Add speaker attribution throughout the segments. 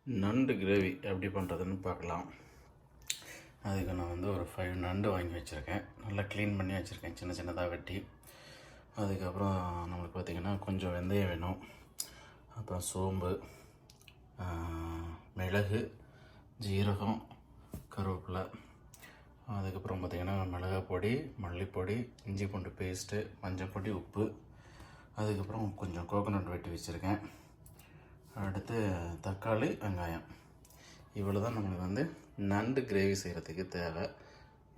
Speaker 1: நண்டு கிரேவி எப்படி பண்ணுறதுன்னு பார்க்கலாம். அதுக்கு நான் வந்து ஒரு 5 நண்டு வாங்கி வச்சுருக்கேன். நல்லா க்ளீன் பண்ணி வச்சுருக்கேன், சின்ன சின்னதாக வெட்டி. அதுக்கப்புறம் நம்மளுக்கு பார்த்திங்கன்னா கொஞ்சம் வெந்தயம் வேணும், அப்புறம் சோம்பு, மிளகு, ஜீரகம், கருவேப்பிலை, அதுக்கப்புறம் பார்த்திங்கன்னா மிளகாய் பொடி, மல்லிப்பொடி, இஞ்சி பூண்டு பேஸ்ட்டு, மஞ்சள் பொடி, உப்பு, அதுக்கப்புறம் கொஞ்சம் கோகோனட் வெட்டி வச்சுருக்கேன். அடுத்து தக்காளி, வெங்காயம். இவ்வளோ தான் நம்மளுக்கு வந்து நண்டு கிரேவி செய்கிறதுக்கு தேவை.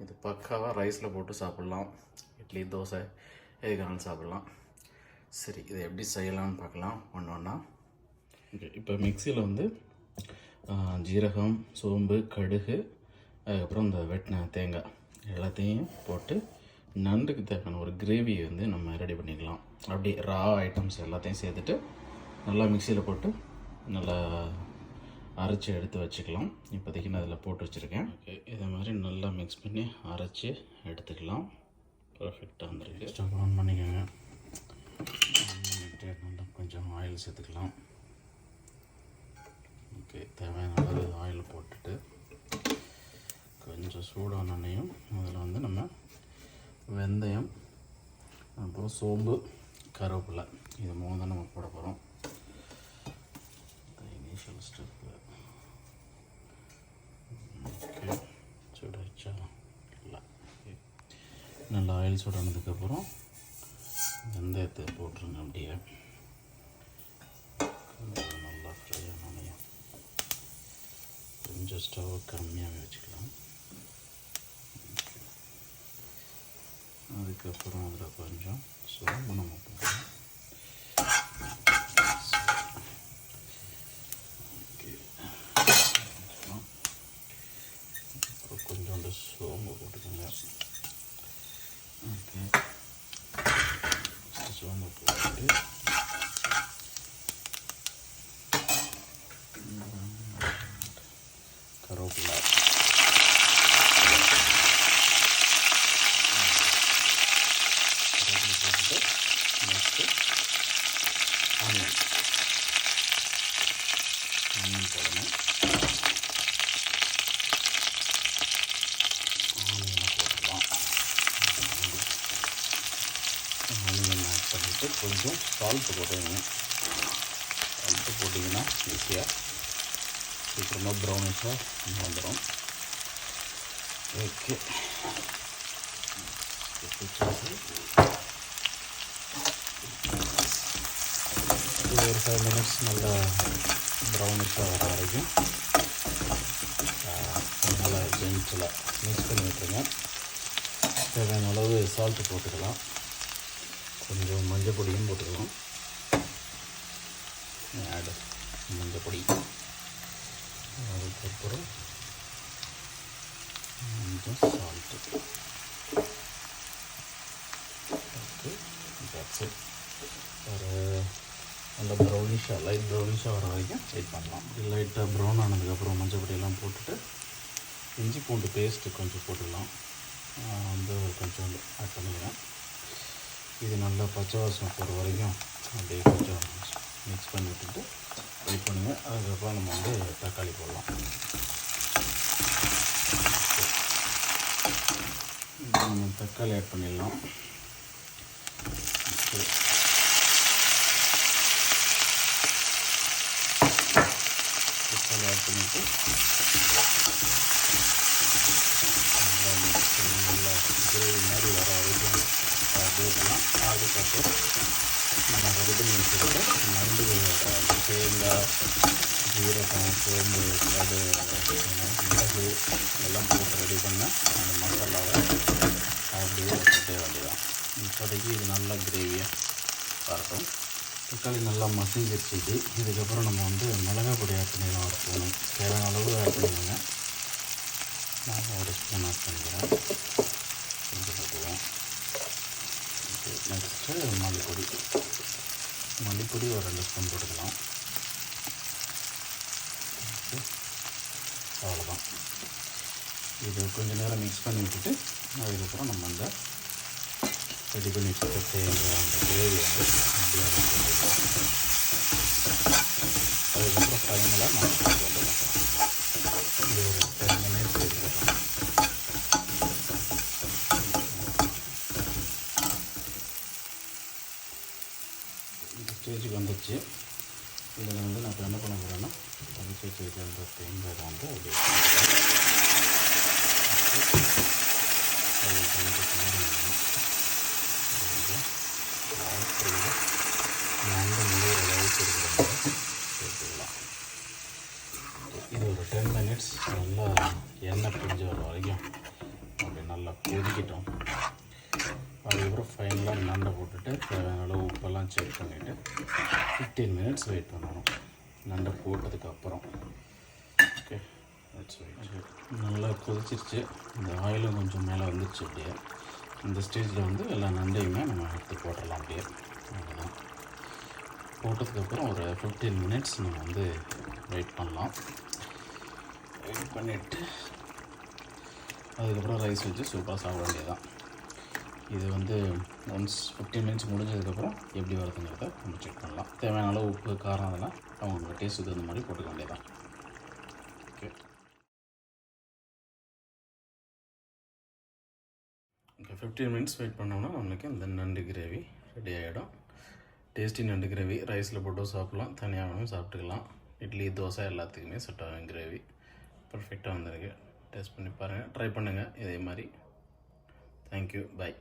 Speaker 1: இது பக்காவாக ரைஸில் போட்டு சாப்பிட்லாம், இட்லி, தோசை எதுக்கானாலும் சாப்பிட்லாம். சரி, இதை எப்படி செய்யலாம்னு பார்க்கலாம் ஒன்று ஒன்றா. ஓகே, இப்போ மிக்சியில் வந்து ஜீரகம், சோம்பு, கடுகு, அதுக்கப்புறம் இந்த வெட்டின தேங்காய் எல்லாத்தையும் போட்டு நண்டுக்கு தேவையான ஒரு கிரேவி வந்து நம்ம ரெடி பண்ணிக்கலாம். அப்படி ரா ஐட்டம்ஸ் எல்லாத்தையும் சேர்த்துட்டு நல்லா மிக்சியில் போட்டு நல்லா அரைச்சி எடுத்து வச்சுக்கலாம். இப்போதைக்கு நான் அதில் போட்டு வச்சுருக்கேன். ஓகே, இதை மாதிரி நல்லா மிக்ஸ் பண்ணி அரைச்சி எடுத்துக்கலாம். பர்ஃபெக்டாக வந்துருக்கு. ஸ்டவ் ஆன் பண்ணிக்கோங்க. நல்லா கொஞ்சம் ஆயில் சேர்த்துக்கலாம். ஓகே, தேவையான அளவு ஆயில் போட்டுட்டு கொஞ்சம் சூடானனையும் அதில் வந்து நம்ம வெந்தயம், அப்புறம் சோம்பு, கருவேப்பிலை, இது 3 தான் நம்ம போட போகிறோம். Initial step. ஓகே, சூடாச்சா? இல்லை, நல்லா ஆயில் சூடானதுக்கப்புறம் வெந்தயத்தை போட்டுருங்க. அப்படியே கொஞ்சம் நல்லா ஃப்ரை ஆனோம். கொஞ்சம் ஸ்டவ் கம்மியாகவே வச்சுக்கலாம். அதுக்கப்புறம் அதில் கொஞ்சம் சோம்பு நம்ம போடுறோம். அப்புறம் கொஞ்சோண்டு சோம்பு போட்டுக்கோங்க. ஓகே, சோம்பு போட்டுட்டு கருவேப்பிலை, போட்டுட்டு நெக்ஸ்ட்டு ஆனியன் போடணும். ஆனியனை போட்டுடலாம். ஆனியன் ஆட் பண்ணிவிட்டு கொஞ்சம் சால்ட்டு போட்டுக்கோங்க. சால்ட்டு போட்டிங்கன்னா ஈஸியாக சீக்கிரமாக ப்ரௌனிஷாக வந்துடும். ஓகே, இது ஒரு 5 மினிட்ஸ் நல்லா ப்ரௌனிஷாக வர வரைக்கும் நல்லா ஜென்டில் மிக்ஸ் பண்ணி விட்டுருங்க. தேவையான அளவு சால்ட்டு போட்டுக்கலாம். கொஞ்சம் மஞ்சள் பொடியும் போட்டுக்கலாம். ஆடு மஞ்சள் பொடி, அதுக்கப்புறம் கொஞ்சம் சால்ட்டு. Okay, that's it. ஒரு நல்லா ப்ரௌனிஷாக, லைட் ப்ரௌனிஷாக வர வரைக்கும் வெயிட் பண்ணலாம். லைட்டாக ப்ரௌன் ஆனதுக்கப்புறம் மஞ்சள் பொடியெல்லாம் போட்டுட்டு இஞ்சி பூண்டு பேஸ்ட்டு கொஞ்சம் போட்டுக்கலாம். வந்து கொஞ்சம் ஆட் பண்ணிக்கிறேன். இது நல்லா பச்சை வாசனை போகிற வரைக்கும் அப்படியே கொஞ்சம் மிக்ஸ் பண்ணி விட்டுட்டு வெயிட் பண்ணுங்கள். அதுக்கப்புறம் நம்ம வந்து தக்காளி போடலாம். நம்ம தக்காளி ஆட் பண்ணிடலாம். தக்காளி ஆட் பண்ணிவிட்டு நல்லா கிரேவி மாதிரி வர வரைக்கும் வேகலாம். அதுக்கப்புறம் நம்ம ரெடி பண்ணி வச்சுருக்க நண்டு, தேங்காய், ஜீரகம், சோம்பு, கடு, மிளகு எல்லாம் போட்டு ரெடி பண்ண அந்த மசாலாவை அப்படியே போட்டே வேண்டியதான். இப்போதைக்கு இது நல்லா கிரேவியாக பார்க்கும். தக்காளி நல்லா மசிஞ்சிருச்சு. இதுக்கப்புறம் நம்ம வந்து மிளகாய் பொடி ஆட் பண்ணிடலாம். ஒரு ஸ்பூனு தேவையான அளவு ஆட் பண்ணிடுங்க. நான் ஒரு ஸ்பூன் ஆட் பண்ணிக்கிறேன். கொஞ்சம் போட்டுவோம். ஓகே, நெக்ஸ்ட்டு மல்லிப்பொடி ஒரு 2 ஸ்பூன் போட்டுக்கலாம். ஓகே, அவ்வளோதான். இது கொஞ்சம் நேரம் மிக்ஸ் பண்ணி விட்டுட்டு அதுக்கப்புறம் நம்ம அந்த ரெடி பண்ணி வச்சுக்க தேங்காய் அந்த கிரேவி வந்து அப்படியே அதுக்கப்புறம் ஃபைனலாக நம்ம ஸ்டேஜுக்கு வந்துச்சு. இதில் வந்து நான் இப்போ என்ன பண்ண போகிறேன்னா தனிச்சு வச்சுருக்க அந்த தேங்காய் வந்து அப்படியே நண்டு முழுகிற அளவுக்கு இருக்கிறவங்க சேர்த்துக்கலாம். இது ஒரு 10 minutes நல்லா எண்ணெய் பிரிஞ்சு வர வரைக்கும் அப்படி நல்லா கொதிக்கட்டும். அதுக்கப்புறம் ஃபைனலாக நண்டை போட்டுட்டு தேவையான அளவு உப்பெல்லாம் செக் பண்ணிவிட்டு 15 minutes வெயிட் பண்ணணும் நண்டை போட்டதுக்கப்புறம். Okay, that's wait. நல்லா கொதிச்சிருச்சு. இந்த ஆயிலும் கொஞ்சம் மேலே வந்துடுச்சு. அப்படியே இந்த ஸ்டேஜில் வந்து எல்லா நண்டையுமே நம்ம எடுத்து போட்டுடலாம். அப்படியே அவ்வளோதான். போட்டதுக்கப்புறம் ஒரு 15 minutes நம்ம வந்து வெயிட் பண்ணலாம். வெயிட் பண்ணிவிட்டு அதுக்கப்புறம் ரைஸ் வச்சு சூப்பராக சாப்பிட வேண்டியதுதான். இது வந்து ஒன்ஸ் 15 minutes முடிஞ்சதுக்கப்புறம் எப்படி வருதுங்கிறத நம்ம செக் பண்ணலாம். தேவையான அளவு உப்பு, காரம் அதெல்லாம் அவங்க டேஸ்ட்டுக்கு தகுந்த மாதிரி போட்டுக்க வேண்டியதான். ஓகே ஓகே 15 minutes வெயிட் பண்ணோம்னா நம்மளுக்கு இந்த நண்டு கிரேவி ரெடி ஆகிடும். டேஸ்டி நண்டு கிரேவி ரைஸில் போட்டு சாப்பிட்லாம், தனியாகவும் சாப்பிட்டுக்கலாம். இட்லி, தோசை எல்லாத்துக்குமே செட் ஆகும். கிரேவி பர்ஃபெக்டாக வந்திருக்கு. டேஸ்ட் பண்ணி பாருங்கள், ட்ரை பண்ணுங்கள் இதே மாதிரி. Thank you, by.